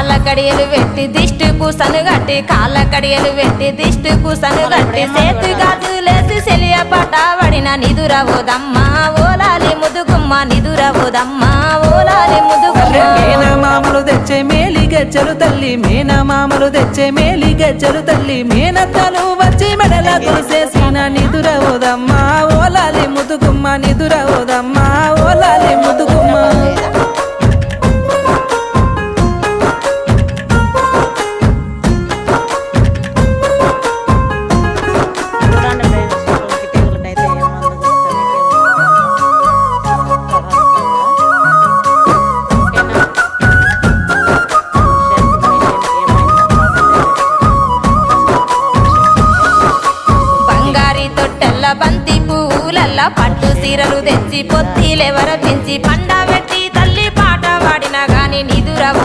కాళ్ళ కడియలు పెట్టి దిష్టి పూసను గట్టి కాళ్ళ కడియలు పెట్టి దిష్టి పూసను గట్టి చేతి గాజులేసి సెలియ పాట పడిన నిదురవోదమ్మా ఓలాలి ముదుగుమ్మ నిదురవోదమ్మా ఓలాలి ముదుగుమ్మ మేనమామలు తెచ్చే మేలి గజ్జలు తల్లి మేనమామలు తెచ్చే మేలి గజ్జలు తల్లి మేనత్తలు వచ్చి మెడల తోసేసిన నిదురవోదమ్మా ఓలాలి ముదుగుమ్మ నిదురవోదమ్మా ఓలాలి ముదుగుమ్మ బంతి పూలల్లా పట్టు సీరలు తెచ్చి పొత్తిలెవర పెంచి పండ పెట్టి తల్లి పాట పాడినా గాని నిదురవు